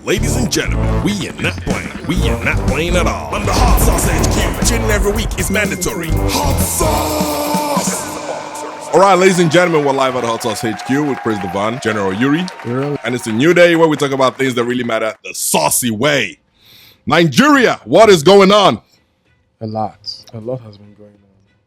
Ladies and gentlemen, we are not playing. We are not playing at all. On the Hot Sauce HQ, tuning every week is mandatory. Hot Sauce! All right, ladies and gentlemen, we're live at the Hot Sauce HQ with Chris Devon, General Yuri. And it's a new day where we talk about things that really matter the saucy way. Nigeria, what is going on? A lot has been going on.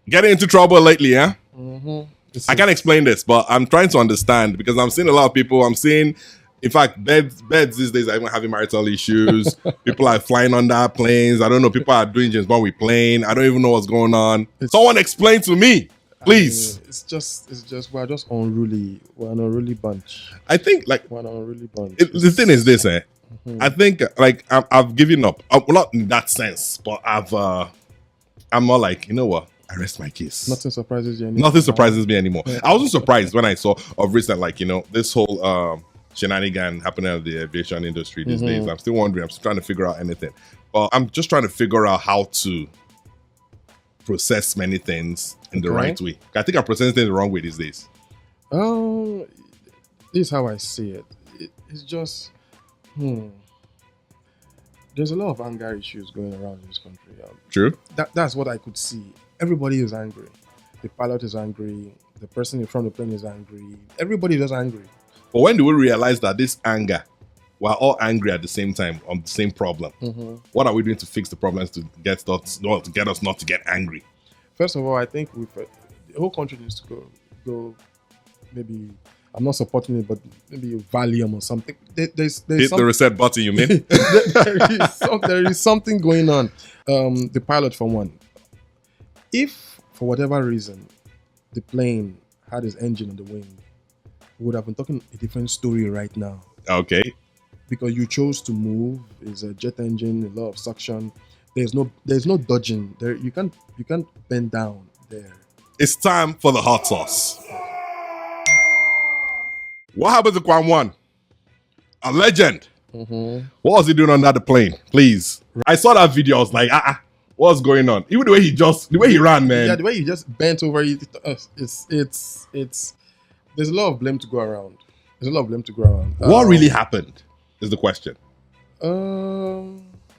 Getting into trouble lately, yeah? Mm-hmm. I can't explain this, but I'm trying to understand because I'm seeing a lot of people. I'm seeing, in fact, beds these days are even having marital issues. People are flying under planes. I don't know. People are doing James Bond with plane. I don't even know what's going on. Someone explain to me, please. I mean, it's just we're just unruly. We're an unruly bunch. I think we're an unruly bunch. The thing is this, I think I've given up. Well, not in that sense, but I'm more like, you know what? I rest my case. Nothing surprises you anymore. Nothing surprises me anymore. I wasn't surprised when I saw of recent, this whole shenanigan happening in the aviation industry these days. I'm still wondering. I'm still trying to figure out anything. But I'm just trying to figure out how to process many things in the right way. I think I'm processing things the wrong way these days. This is how I see it. It's just, there's a lot of anger issues going around in this country. True. That's what I could see. Everybody is angry. The pilot is angry. The person in front of the plane is angry. Everybody is just angry. But when do we realize that this anger, we're all angry at the same time on the same problem? What are we doing to fix the problems to get us not to get angry? First of all, I think the whole country needs to go. Maybe I'm not supporting it, but maybe Valium or something. There's Hit the reset button, you mean? there is something going on. The pilot, for one. If, for whatever reason, the plane had its engine on the wing, we would have been talking a different story right now. Okay. Because you chose to move, it's a jet engine, a lot of suction. There's no dodging. There you can't bend down there. It's time for the hot sauce. What happened to Kwam 1? A legend. What was he doing under the plane? Please. I saw that video. I was like, what's going on? Even the way he ran, man. Yeah, the way he just bent over. There's a lot of blame to go around. What really happened is the question.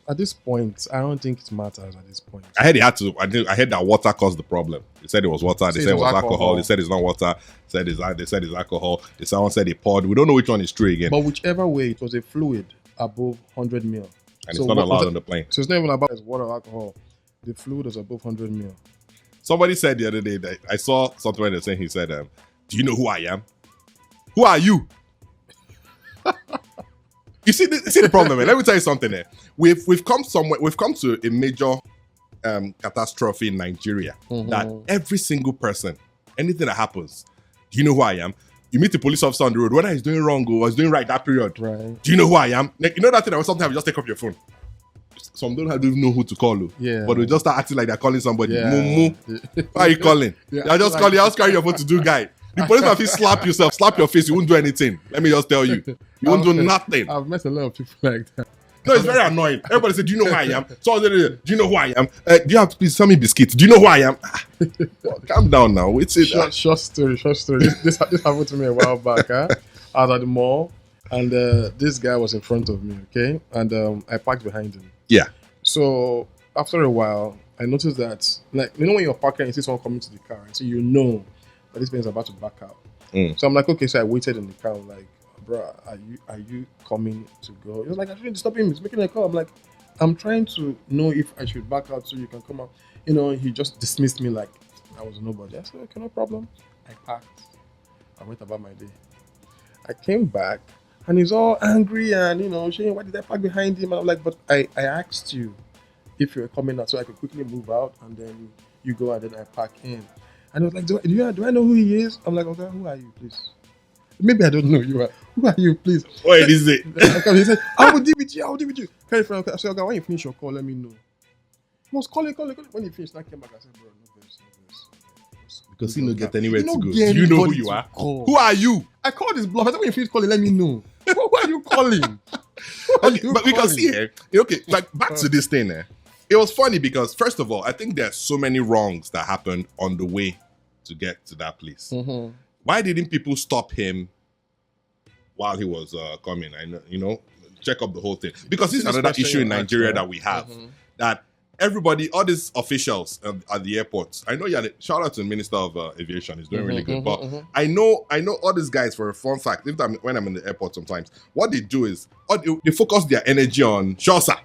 At this point, I don't think it matters at this point. I heard that water caused the problem. They said it was water. They said it was alcohol. They said it's not water. They said it's alcohol. Someone said it poured. We don't know which one is true again. But whichever way, it was a fluid above 100 ml. And it's not allowed on the plane. So it's not even about water or alcohol. The fluid was above 100 ml. Somebody said the other day that I saw something where they're saying, he said, do you know who I am? Who are you? You see the problem, man. Let me tell you something there. We've come to a major catastrophe in Nigeria that every single person, anything that happens, do you know who I am? You meet the police officer on the road, whether he's doing wrong or he's doing right that period. Right. Do you know who I am? Like, you know that thing that sometimes you just take up your phone. Some don't even know who to call. Yeah. But we just start acting like they're calling somebody. Yeah. Mumu. Why are you calling? Yeah. They're just calling. I'll just carry your phone to do guy. The police officer slap your face. You won't do anything. Let me just tell you. You won't do nothing. I've met a lot of people like that. No, it's very annoying. Everybody say, do you know who I am? So, do you know who I am? Do you have to please sell me biscuits? Do you know who I am? Well, calm down now. It's short story. This happened to me a while back. I was at the mall and this guy was in front of me, okay? And I parked behind him. Yeah. So after a while, I noticed that, like, you know when you're parking and you see someone coming to the car, so you know that this man is about to back out. So I'm like, okay, so I waited in the car. I'm like, bro, are you coming to go? He was like, I shouldn't stop him. He's making a call. I'm like, I'm trying to know if I should back out so you can come out. You know, he just dismissed me like I was nobody. I said, okay, no problem. I parked. I went about my day. I came back and he's all angry and, saying, why did I park behind him? And I'm like, but I asked you if you were coming out so I could quickly move out and then you go and then I park in. And he was like, do I know who he is? I'm like, okay, who are you, please? Maybe I don't know you. Who are you, please? Wait, is it? He said, I will deal with you. Very friend. I said, okay, when you finish your call, let me know. He was calling. When he finished, I came back. I said, bro, no verse. Because he don't get anywhere to go. Do you know who you are? Who are you? I called his bluff. I said, when you finish calling, let me know. Who are you calling? But because here, okay, like back to this thing there. It was funny because, first of all, I think there's so many wrongs that happened on the way to get to that place. Why didn't people stop him while he was coming? I know, check up the whole thing. Because this is This another question issue in you asked, Nigeria right? that we have. That everybody, all these officials at the airports, I know shout out to the Minister of Aviation, he's doing really good. But I know all these guys, for a fun fact, when I'm in the airport sometimes, what they do is they focus their energy on Shosa.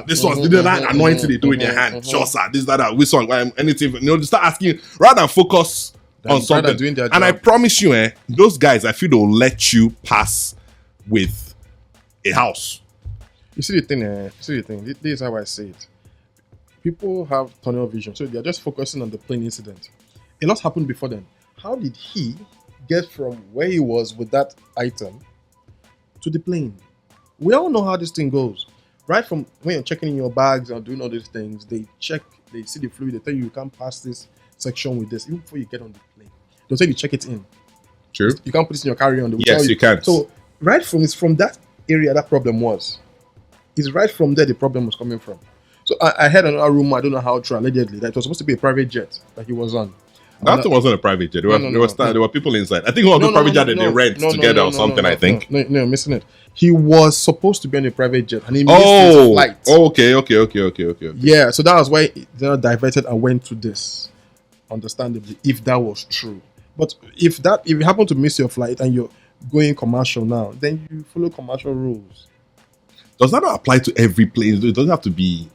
This one's that anointing they do in their hand. Shosa, this, that, which one, anything. They start asking rather than focus on something. Doing their And I job. promise you, those guys, I feel they'll let you pass with a house. You see the thing. This is how I say it. People have tunnel vision, so they're just focusing on the plane incident. A lot happened before then. How did he get from where he was with that item to the plane? We all know how this thing goes. Right from when you're checking in your bags and doing all these things, they check, they see the fluid, they tell you can't pass this section with this, even before you get on the plane. They'll say you check it in. True. You can't put it in your carry-on. They will Yes, tell you can. So it's from that area that problem was. It's right from there the problem was coming from. So I heard another rumor, I don't know how true, allegedly, that it was supposed to be a private jet that he was on. That wasn't a private jet. There were people inside. I think it was a private jet that they rent together or something, I think. No, missing it. He was supposed to be on a private jet and he missed his flight. Okay. Yeah, so that was why they diverted and went to this. Understandably, if that was true. But if you happen to miss your flight and you're going commercial now, then you follow commercial rules. Does that not apply to every plane? It doesn't have to be...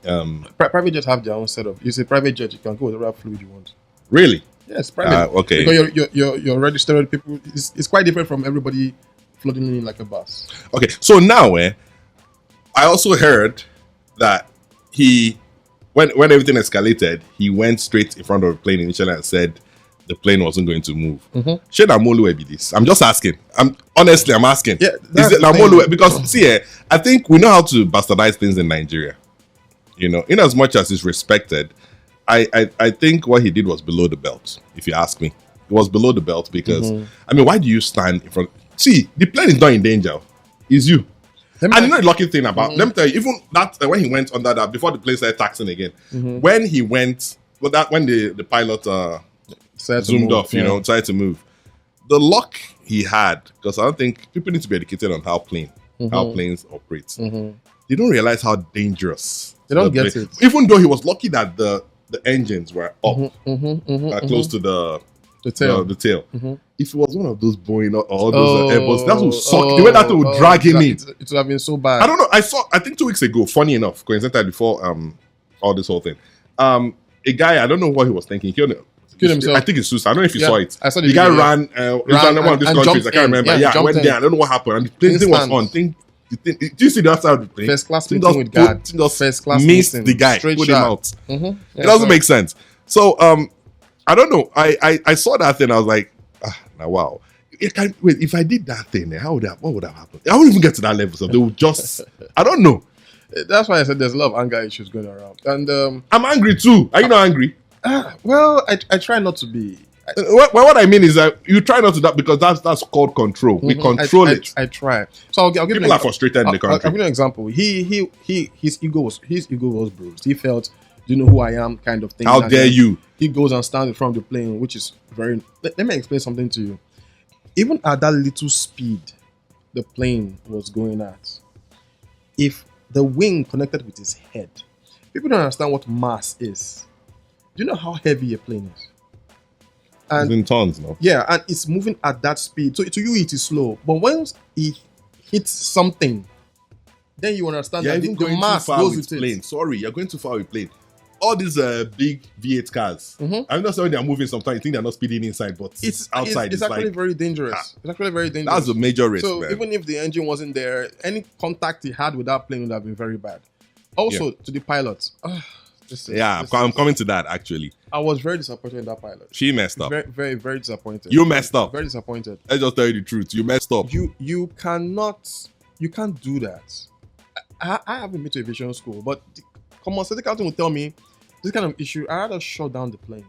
Private jets have their own setup. It's a private jet, you can go with whatever fluid you want. Really? Yes, private. Okay. Because you're registered people. It's quite different from everybody floating in like a bus. Okay, so now, I also heard that when everything escalated, he went straight in front of the plane initially and said the plane wasn't going to move. Should Namolu be this? I'm just asking. I'm asking. Yeah, is it Namolu? Because see, I think we know how to bastardize things in Nigeria. You know, in as much as it's respected, I think what he did was below the belt. If you ask me, it was below the belt because I mean, why do you stand in front? See, the plane is not in danger. It's you. And you know the lucky thing about, let me tell you, even that when he went under that, before the plane started taxing again, when he went, when the pilot zoomed off, tried to move, the luck he had, because I don't think people need to be educated on how planes operate. They don't realize how dangerous. They don't get it. Even though he was lucky that the engines were up, close to the tail. If it was one of those Boeing or those Airbus, that would suck. The way that would drag him in. It would have been so bad. I don't know. I think 2 weeks ago, funny enough, coincidentally before all this whole thing, a guy, I don't know what he was thinking. He killed himself. I think it's suicide. I don't know if you saw it. I saw the guy ran one of these countries. I can't remember. Yeah, went there. I don't know what happened. And the plane was on. Do you see the outside of the plane? First class meeting with God. First class missed the guy. Put him out. Yeah, it doesn't make sense. So I don't know. I saw that thing. I was like, now wow. Wait, if I did that thing, what would have happened? I wouldn't even get to that level. So they would just, I don't know. That's why I said there's a lot of anger issues going around. And I'm angry too. Are you not angry? Well, I try not to be. What I mean is that you try not to that because that's called control. We control it. I try. So I'll give people are frustrated in the country. I'll give you an example. His ego was bruised. He felt, do you know who I am, kind of thing. How dare you? He goes and stands in front of the plane, which is very. Let me explain something to you. Even at that little speed the plane was going at, if the wing connected with his head, people don't understand what mass is. Do you know how heavy a plane is? And it's in tons, no? Yeah, and it's moving at that speed. So to you, it is slow. But once it hits something, then you understand that the mass goes with plane. it. Sorry, you're going too far with plane. All these big V8 cars, I'm not saying they're moving sometimes. You think they're not speeding inside, but it's outside. It's actually very dangerous. It's actually very dangerous. That's a major risk. So man. even if the engine wasn't there, any contact he had with that plane would have been very bad. Also, to the pilot. I'm coming to that actually. I was very disappointed in that pilot. She messed up. Very, very, very disappointed. You messed up. Very disappointed. Let's just tell you the truth. You messed up. You can't do that. I haven't been to aviation school, but the common sense captain will tell me this kind of issue, I rather shut down the plane.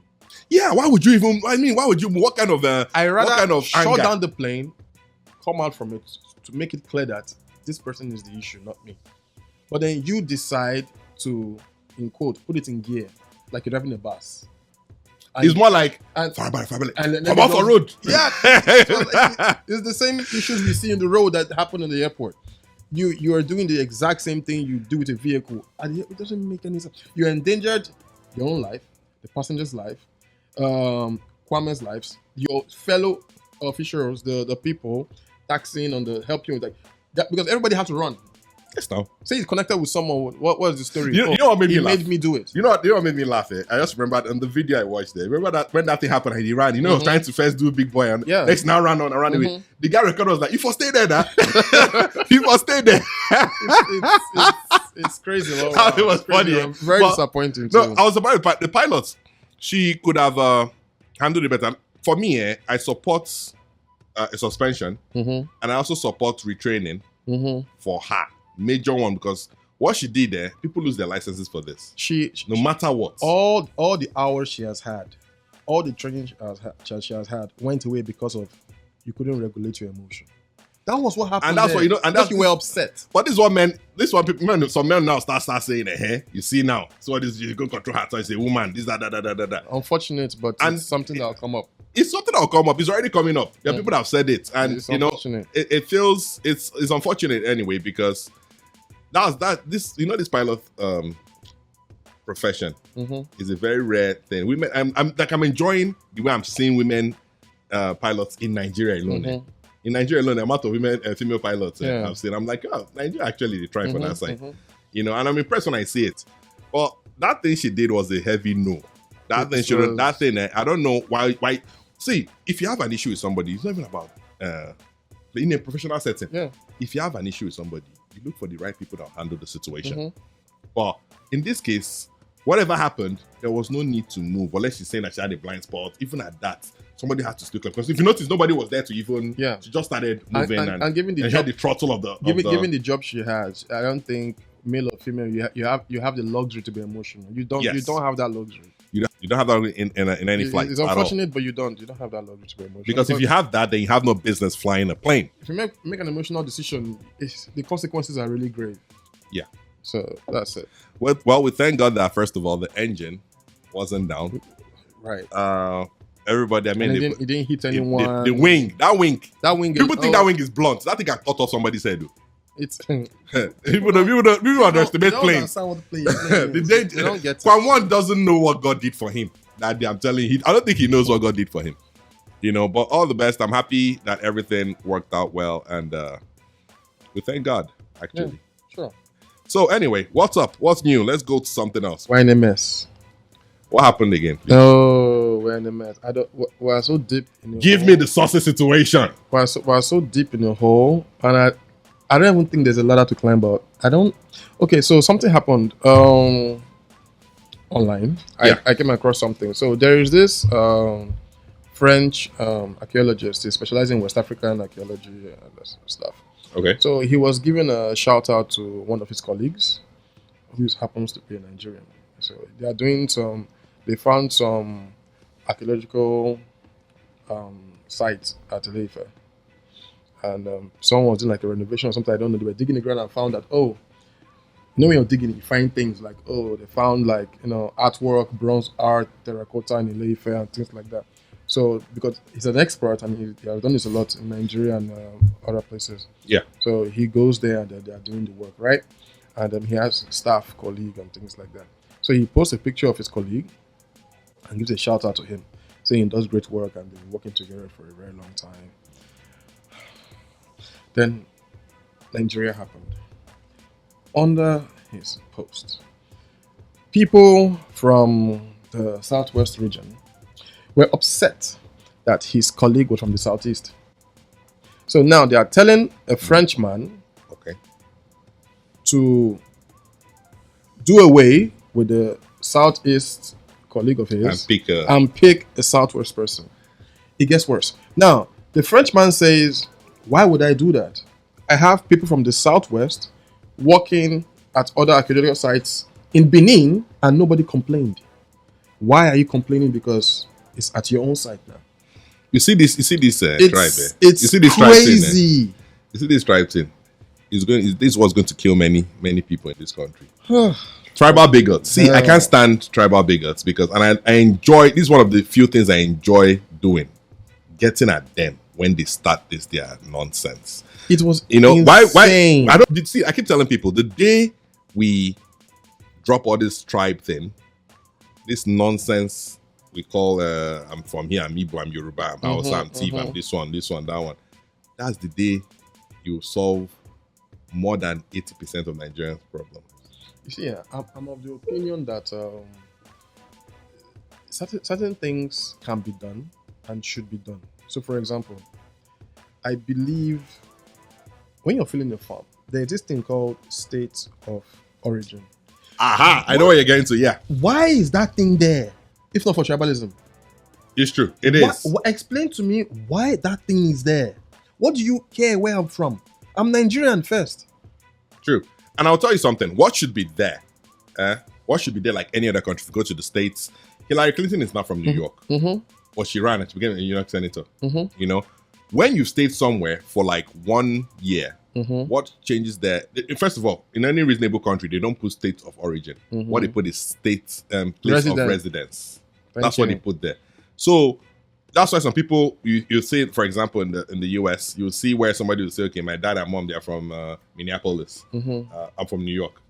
Yeah, why would you even? I mean, why would you? What kind of? I rather shut anger? down the plane, come out from it to make it clear that this person is the issue, not me. But then you decide to, in quote, put it in gear, like you're driving a bus. And it's more like come off the road. Yeah, it's the same issues we see in the road that happen in the airport. you are doing the exact same thing you do with a vehicle, and it doesn't make any sense. You endangered your own life, the passenger's life, Kwame's lives, your fellow officials, the people taxing on the help you with like that, because everybody has to run. Yes, now. Say he's connected with someone. What was the story? You know what made me laugh? Made me do it. You know what made me laugh? I just remember on the video I watched there. Remember that when that thing happened and he ran, he was trying to first do big boy and next now ran away. The guy recorder was like, "You for stay there, nah? You for stay there." It's crazy. It was funny. Very disappointing. Too. No, I was about the pilots. She could have handled it better. For me, I support a suspension, and I also support retraining for her. Major one, because what she did there, people lose their licenses for this. No matter what. All the hours she has had, all the training she has had went away because of you couldn't regulate your emotion. That was what happened. And that's what and that's you were upset. But some men now start saying, "Hey, you see now. So this you go control her. So it's a woman. This that. Unfortunate, but it's something that'll come up. It's something that'll come up. It's already coming up. There are people that have said it, and it feels it's unfortunate anyway, because this pilot profession is a very rare thing. Women, I'm enjoying the way I'm seeing women pilots in Nigeria alone. In Nigeria alone, the amount of women female pilots I've seen, I'm like, oh, Nigeria actually they try for that side, and I'm impressed when I see it. But that thing she did was a heavy no. That thing shouldn't. That thing, I don't know why. See, if you have an issue with somebody, it's not even about in a professional setting. Yeah. If you have an issue with somebody, you look for the right people that will handle the situation. But in this case, whatever happened, there was no need to move, unless she's saying that she had a blind spot. Even at that, somebody had to still come. Because if you notice, nobody was there to even. Yeah. She just started moving and given the job, the throttle of the. Given the job she has, I don't think male or female, you have the luxury to be emotional. You don't have that luxury. You don't have that in any flight. It's unfortunate, but you don't have that luxury to be emotional. Because if you have that, then you have no business flying a plane. If you make an emotional decision, the consequences are really grave. Yeah. So that's it. Well, we thank God that first of all the engine wasn't down. Right. Everybody, I mean, it didn't hit anyone. The wing. People think that wing is blunt. That thing got cut off somebody's head. It's people underestimate planes. They don't get it. Kwam doesn't know what God did for him. That day, I'm telling you, I don't think he knows what God did for him. But all the best. I'm happy that everything worked out well, and we thank God. Actually, yeah, sure. So anyway, what's up? What's new? Let's go to something else. We're in a mess. What happened again? Please? No, we're in a mess. We're so deep in Give me the saucy situation. We're so deep in the hole, and I don't even think there's a ladder to climb out. Okay, so something happened online. Yeah. I came across something. So there is this French archaeologist. He specializes in West African archaeology and stuff. Okay. So he was giving a shout out to one of his colleagues, who happens to be a Nigerian. So they are doing they found some archaeological sites at Ileife. And someone was doing like a renovation or something, I don't know. They were digging the ground and found that, when you're digging, you find things like, they found like, artwork, bronze art, terracotta in Ileife and things like that. So, because he's an expert and he has done this a lot in Nigeria and other places. Yeah. So he goes there and they are doing the work, right? And he has staff, colleague and things like that. So he posts a picture of his colleague and gives a shout out to him, saying he does great work and they've been working together for a very long time. Then Nigeria happened. Under his post, people from the southwest region were upset that his colleague was from the southeast. So now they are telling a Frenchman to do away with the southeast colleague of his and pick a southwest person. It gets worse. Now, the Frenchman says, why would I do that? I have people from the southwest working at other archaeological sites in Benin and nobody complained. Why are you complaining? Because it's at your own site now. You see this tribe. It's you see this crazy. Tribe, you see this tribe thing. This was going to kill many people in this country. Tribal bigots. See, I can't stand tribal bigots because, and I enjoy. This is one of the few things I enjoy doing. Getting at them when they start their nonsense. It was why I don't see. I keep telling people the day we drop all this tribe thing, this nonsense we call I'm from here, I'm Igbo, I'm Yoruba, I'm Hausa, I'm Tiv, I'm this one, that one. That's the day you solve more than 80% of Nigerians' problems. You see, I'm of the opinion that certain things can be done and should be done. So, for example, I believe when you're filling a form, there's this thing called state of origin. Aha! I know where you're getting to. Yeah. Why is that thing there? If not for tribalism. It's true. It is. Explain to me why that thing is there. What do you care where I'm from? I'm Nigerian first. True. And I'll tell you something. What should be there? What should be there like any other country? If you go to the States, Hillary Clinton is not from New York. But she ran and she became a New York senator. You know, when you stayed somewhere for like 1 year, what changes there? First of all, in any reasonable country, they don't put state of origin. What they put is state place of residence. That's what they put there. So that's why some people you see, for example, in the US, you'll see where somebody will say, okay, my dad and mom, they're from Minneapolis. I'm from New York.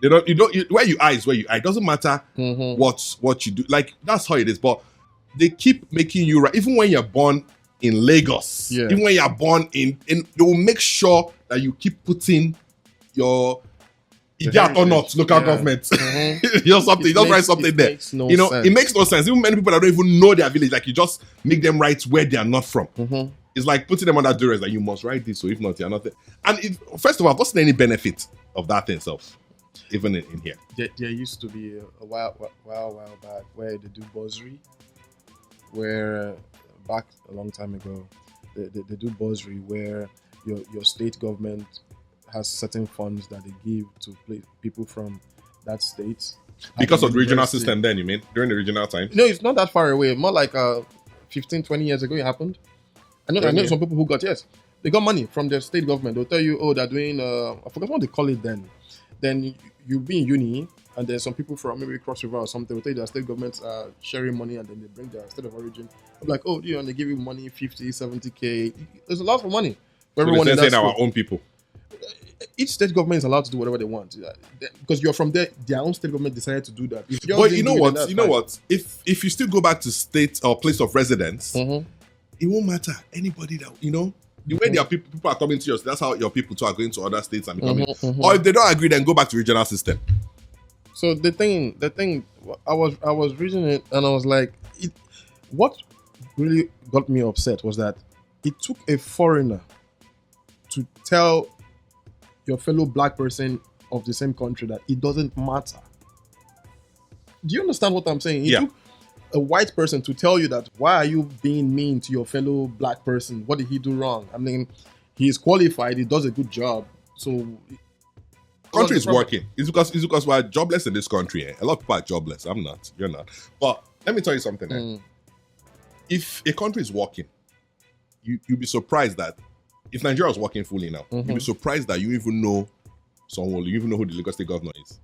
Where you are is where you are. It doesn't matter what you do. Like, that's how it is. But they keep making you right. Even when you're born in Lagos, even when you're born in they will make sure that you keep putting your or not local government. Something. Just write something there. It makes no sense. Even many people that don't even know their village, like you just make them write where they are not from. It's like putting them under duress that you must write this, so if not, you're not there. And first of all, what's any benefit of that itself? Even in here, there used to be a while back where they do bursary, where back a long time ago, they do bursary where your state government has certain funds that they give to people from that state. Because of the regional system then, you mean? During the regional time? No, it's not that far away. More like 15, 20 years ago it happened. I know some people who they got money from their state government. They'll tell you, they're doing, I forgot what they call it then. Then you'll be in uni, and there's some people from maybe Cross River or something will tell you their state governments are sharing money, and then they bring their state of origin. I'm like, and they give you money, 50, 70K. There's a lot of money for everyone in that our own people. Each state government is allowed to do whatever they want because you're from there. Their own state government decided to do that. But you know what? If you still go back to state or place of residence, it won't matter. Anybody that the way their people are coming to yours, that's how your people too are going to other states and becoming. Or if they don't agree, then go back to regional system. So the thing, I was reading it and I was like, what really got me upset was that it took a foreigner to tell your fellow black person of the same country that it doesn't matter. Do you understand what I'm saying? It took a white person to tell you that, why are you being mean to your fellow black person? What did he do wrong? I mean, he's qualified, he does a good job. So country is working. It's because we're jobless in this country. A lot of people are jobless. I'm not. You're not. But let me tell you something. If a country is working, you'll be surprised that if Nigeria was working fully now, you'll be surprised that you even know someone, you even know who the Lagos State governor is,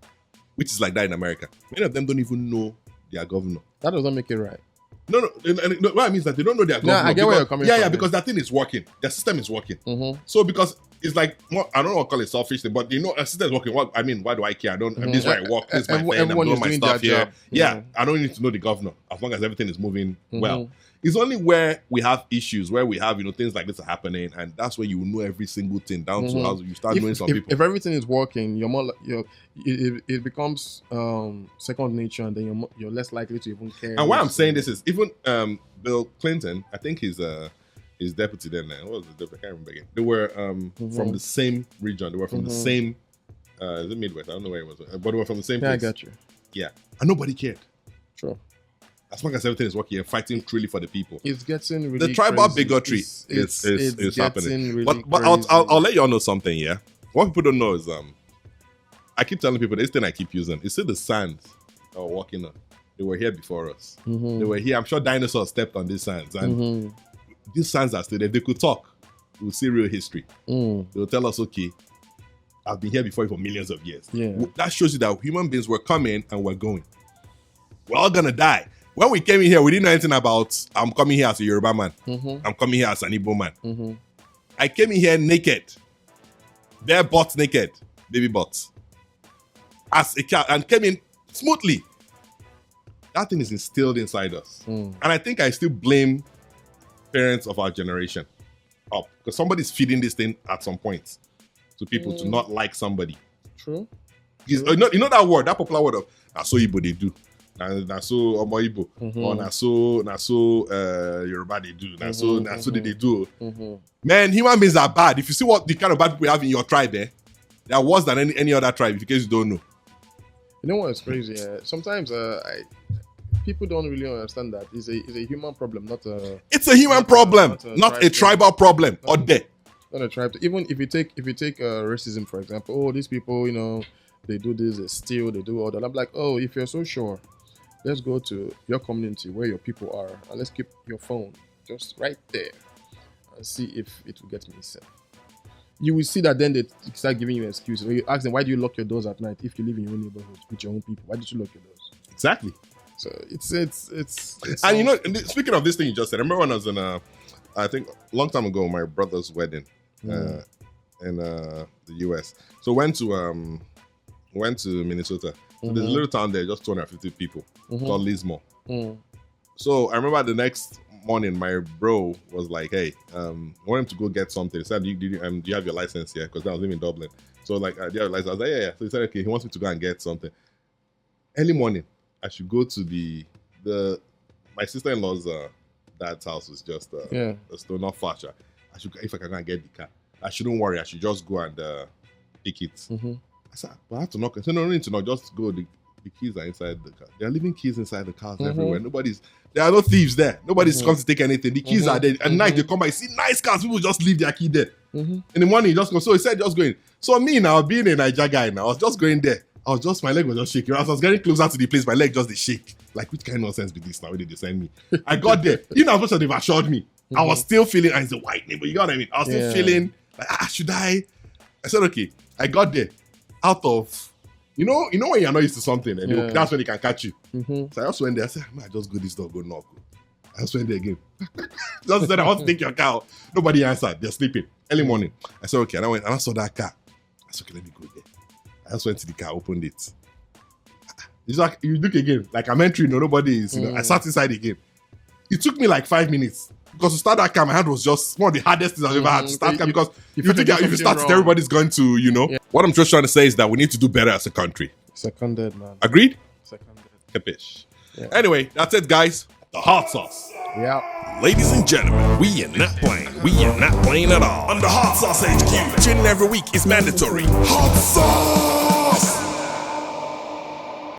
which is like that in America. Many of them don't even know their governor. That doesn't make it right. No. What I mean is that they don't know their governor. I get where you're coming from. Yeah, because that thing is working. Their system is working. So because it's like, I don't know what to call it selfish thing, but a system is working. Why do I care? This is where I work. This is my friend. I'm doing my stuff here. Yeah, I don't need to know the governor as long as everything is moving well. It's only where we have issues, where we have things like this are happening, and that's where you will know every single thing down to how you start knowing some people. If everything is working, it becomes second nature, and then you're less likely to even care. And why I'm saying this is even Bill Clinton, I think his deputy then, what was the deputy? I can't remember again. They were from the same region. They were from the same. Is it Midwest? I don't know where it was, but they were from the same place. I got you. Yeah, and nobody cared. True. As long as everything is working and fighting truly for the people. It's getting really the tribal crazy. Bigotry is happening. Really but I'll let you all know something, yeah? What people don't know is I keep telling people this thing I keep using. You see the sands that we're walking on. They were here before us. They were here. I'm sure dinosaurs stepped on these sands. And these sands are still there. If they could talk, we'll see real history. They'll tell us, okay, I've been here before you for millions of years. Yeah. That shows you that human beings were coming and we're going. We're all gonna die. When we came in here, we didn't know anything about I'm coming here as a Yoruba man. I'm coming here as an Igbo man. I came in here naked. Bare butt naked. Baby butt. As a cat. And came in smoothly. That thing is instilled inside us. And I think I still blame parents of our generation up. Because somebody's feeding this thing at some point to people to not like somebody. True. You know that word, that popular word of na so Igbo they do. Na so Omo Igbo. Or na so Yoruba they do. Na so they do. Man, human beings are bad. If you see what the kind of bad people you have in your tribe, they are worse than any other tribe, in case you don't know. You know what's crazy? Sometimes people don't really understand that it's a human problem, not a. It's a human problem, not a tribal problem. Or there. Not a tribe. Even if you take racism, for example, these people, they do this, they steal, they do all that. I'm like, if you're so sure, let's go to your community where your people are, and let's keep your phone just right there and see if it will get missing. You will see that then they start giving you excuses. When you ask them, why do you lock your doors at night if you live in your own neighborhood with your own people? Why did you lock your doors? Exactly. So it's and speaking of this thing you just said, I remember when I was in I think a long time ago, my brother's wedding in the US. So went to Minnesota. So there's a little town there, just 250 people, called Lismore. So I remember the next morning, my bro was like, "Hey, I want him to go get something." He said, "Do you have your license here?" Because I was living in Dublin. So like, "Do you have a license?" I was like, "Yeah." So he said, "Okay." He wants me to go and get something. Early morning, I should go to my sister-in-law's dad's house was just a store, not far. I should, if I can go and get the car. I shouldn't worry. I should just go and pick it. I said, "But I have to knock." I said, "No need to knock. Just go. The keys are inside the car. There are leaving keys inside the cars everywhere. There are no thieves there. Nobody's come to take anything. The keys are there. At night they come by, see nice cars. People just leave their key there. In the morning, you just go. So he said, just going. So me now, being a Niger guy now, I was just going there. My leg was just shaking. As I was getting closer to the place, my leg just they shake. Like, which kind of nonsense be this now? Where did they send me? I got there. As much as they've assured me, I was still feeling, it's a white neighbor. You know what I mean? I was still feeling like, should I? I said, okay. I got there. Out of, you know when you're not used to something, and that's when they can catch you. So I just went there. I said, I just go this door, go knock. I just went there again. Just said, I want to take your car. Nobody answered. They're sleeping. Early morning. I said, okay. And I went and I saw that car. I said, okay, let me go there. I just went to the car, opened it. It's like, you look again. Like I'm entering, nobody is, I sat inside again. It took me like 5 minutes. Because to start that car, my hand was just one of the hardest things I've ever had to start car, because if you start it, everybody's going to, Yeah. What I'm just trying to say is that we need to do better as a country. Seconded, man. Agreed? Seconded. Capish. Yeah. Anyway, that's it, guys. The hot sauce. Yeah. Ladies and gentlemen, we are not playing. We are not playing at all. On the Hot Sauce HQ. Tuning every week is mandatory. Hot sauce!